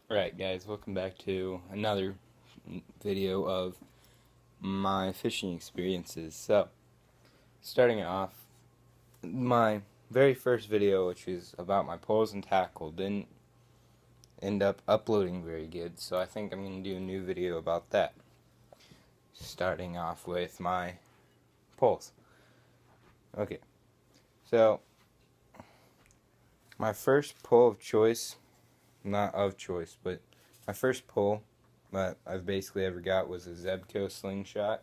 Alright guys, welcome back to another video of my fishing experiences. So, starting off, my very first video, which is about my poles and tackle, didn't end up uploading very good, so I think I'm going to do a new video about that. Starting off with my poles. Okay, so my first pole of choice, not of choice, but my first pole that I've basically ever got was a Zebco slingshot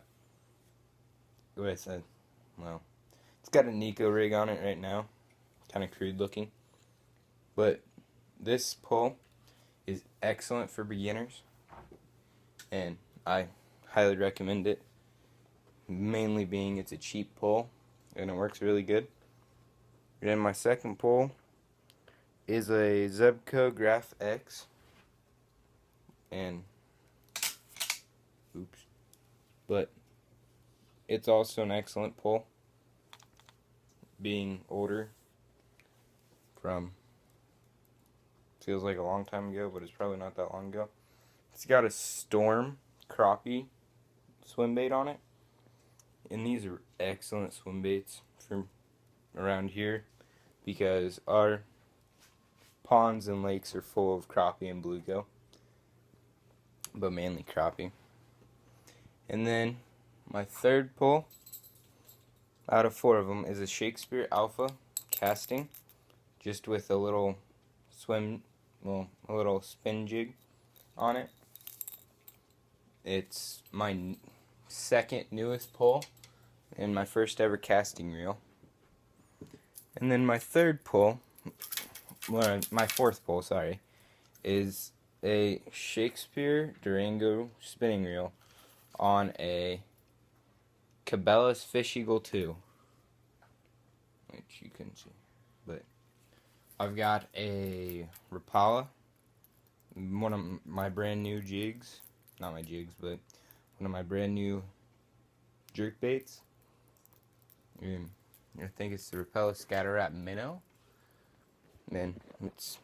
with a, well, it's got a Nico rig on it right now, kind of crude looking, but this pole is excellent for beginners, and I highly recommend it, mainly being it's a cheap pole, and it works really good. And then my second pole is a Zebco Graph X, and oops, but it's also an excellent pole, being older, from, feels like a long time ago, but it's probably not that long ago. It's got a Storm crappie swim bait on it, and these are excellent swim baits from around here because our ponds and lakes are full of crappie and bluegill, but mainly crappie. And then my third pole out of 4 of them is a Shakespeare Alpha casting, just with a little a little spin jig on it. It's my second newest pole and my first ever casting reel. And then my third pole, well, my fourth pole, sorry, is a Shakespeare Durango spinning reel on a Cabela's Fish Eagle 2, which you can see. But I've got a Rapala, one of my brand new jigs, not my jigs, but one of my brand new jerk baits. I think it's the Rapala Scatter Rat Minnow, and it's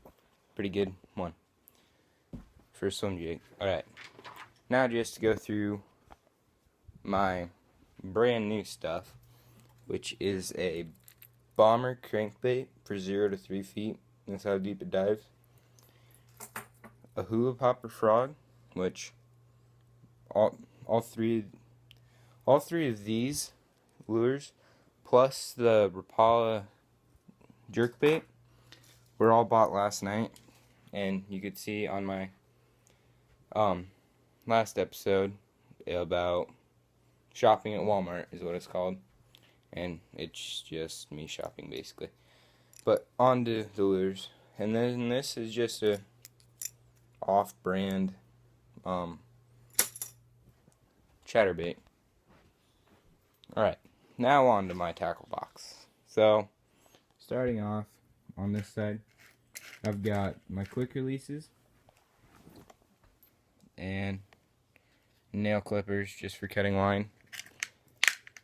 a pretty good one for a swim jig. Alright, now just to go through my brand new stuff, which is a Bomber crankbait for 0 to 3 feet. That's how deep it dives. A Hula Popper Frog, which all three of these lures plus the Rapala jerkbait were all bought last night, and you could see on my last episode about shopping at Walmart is what it's called, and it's just me shopping basically. But on to the lures, and then this is just a off-brand chatterbait. Alright, now on to my tackle box. So, starting off on this side, I've got my quick releases and nail clippers just for cutting line.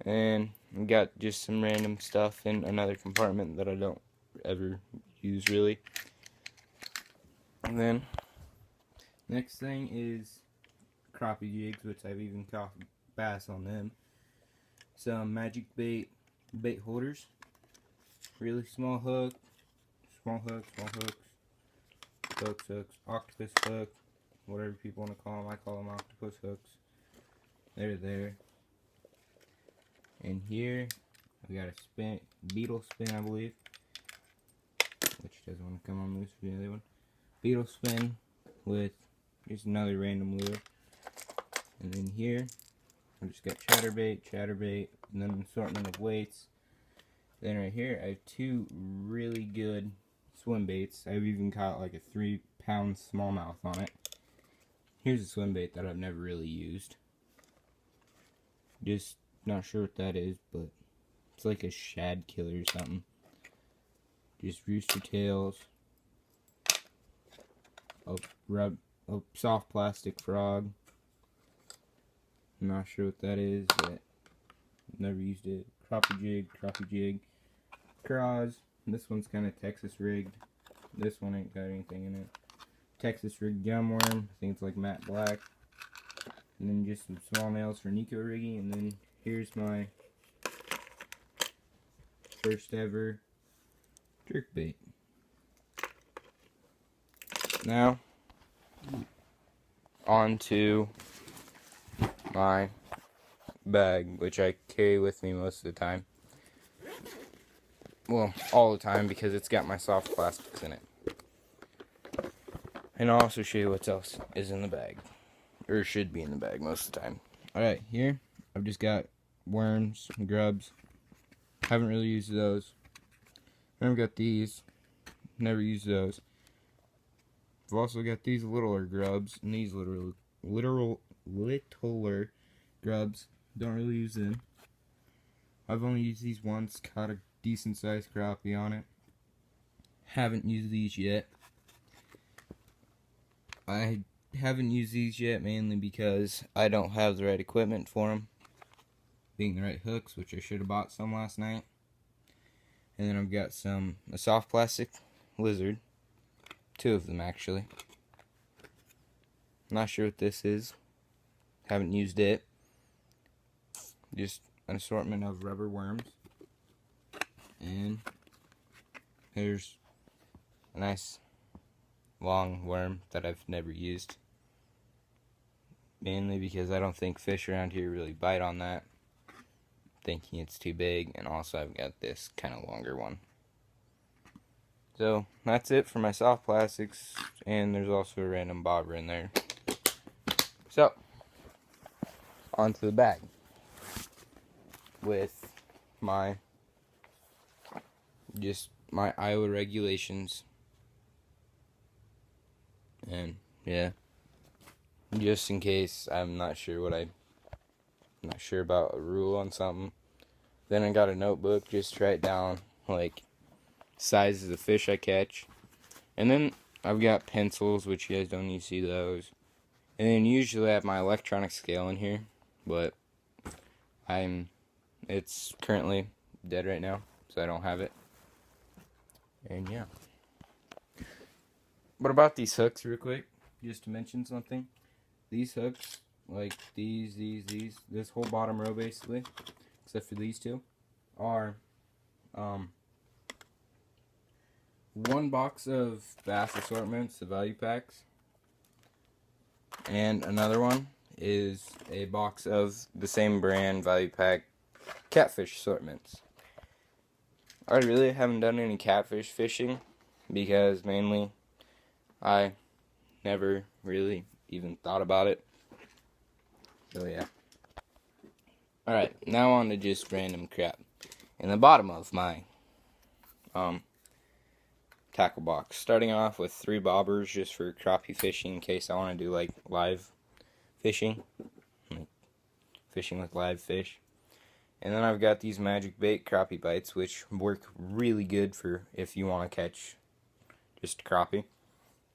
And I've got just some random stuff in another compartment that I don't ever use really. And then next thing is crappie jigs, which I've even caught bass on them. Some magic bait holders, really small hooks, octopus hook, whatever people want to call them. I call them octopus hooks. They're there. And here we got a beetle spin, I believe, which doesn't want to come on loose for the other one. Beetle spin with just another random lure. And then here I just got chatterbait, and then an assortment of weights. Then right here I have 2 really good swim baits. I've even caught like a 3-pound smallmouth on it. Here's a swim bait that I've never really used. Just not sure what that is, but it's like a shad killer or something. Just rooster tails, a soft plastic frog. I'm not sure what that is, but never used it. Crappie jig, craws. This one's kind of Texas rigged. This one ain't got anything in it. Texas rigged gum worm. I think it's like matte black. And then just some small nails for Nico rigging. And then here's my first ever jerkbait. Now, on to my bag, which I carry with me most of the time. Well, all the time, because it's got my soft plastics in it. And I'll also show you what else is in the bag. Or should be in the bag most of the time. Alright, here I've just got worms and grubs. Haven't really used those. Then I've got these. Never used those. I've also got these littler grubs and these littler grubs. Don't really use them. I've only used these once. Caught a decent sized crappie on it. Haven't used these yet. I haven't used these yet mainly because I don't have the right equipment for them. Being the right hooks, which I should have bought some last night. And then I've got a soft plastic lizard. 2 of them actually. Not sure what this is. Haven't used it. Just an assortment of rubber worms. And here's a nice long worm that I've never used. Mainly because I don't think fish around here really bite on that. Thinking it's too big. And also I've got this kind of longer one. So that's it for my soft plastics. And there's also a random bobber in there. So onto the bag with my Iowa regulations. And yeah, just in case I'm not sure about a rule on something. Then I got a notebook just to write down like sizes of fish I catch. And then I've got pencils, which you guys don't need to see those. And then usually I have my electronic scale in here, but it's currently dead right now, so I don't have it. And yeah. What about these hooks real quick? Just to mention something. These hooks, like these, this whole bottom row basically, except for these 2, are 1 box of Bass Assortments, the value packs. And another one is a box of the same brand value pack catfish assortments. I really haven't done any catfish fishing because mainly I never really even thought about it. So yeah. Alright, now on to just random crap. In the bottom of my tackle box. Starting off with 3 bobbers just for crappie fishing in case I want to do like live fishing. Like fishing with live fish. And then I've got these Magic Bait crappie bites, which work really good for if you want to catch just crappie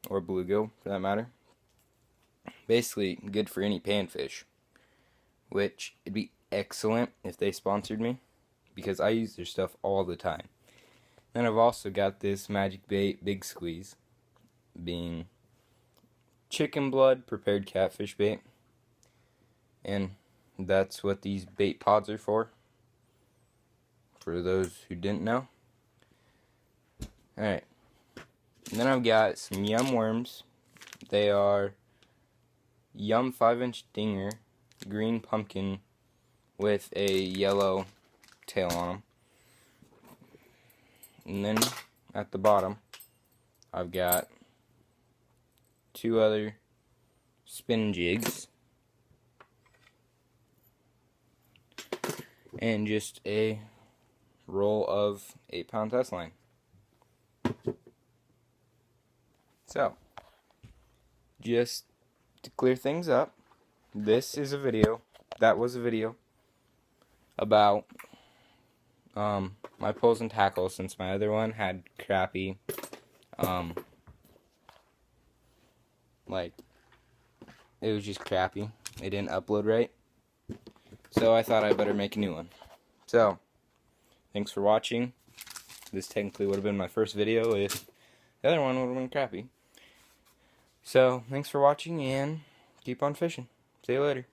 or bluegill for that matter. Basically good for any panfish, which it'd be excellent if they sponsored me because I use their stuff all the time. Then I've also got this Magic Bait Big Squeeze, being chicken blood prepared catfish bait. And that's what these bait pods are for those who didn't know. Alright. Then I've got some Yum worms. They are Yum 5-inch dinger, green pumpkin with a yellow tail on them. And then at the bottom, I've got 2 other spin jigs. And just a roll of 8-pound test line. So, just to clear things up, this is a video, that was a video about my poles and tackles, since my other one had crappy, like, it was just crappy. It didn't upload right. So I thought I better make a new one. So, thanks for watching. This technically would have been my first video if the other one would have been crappy. So, thanks for watching, and keep on fishing. See you later.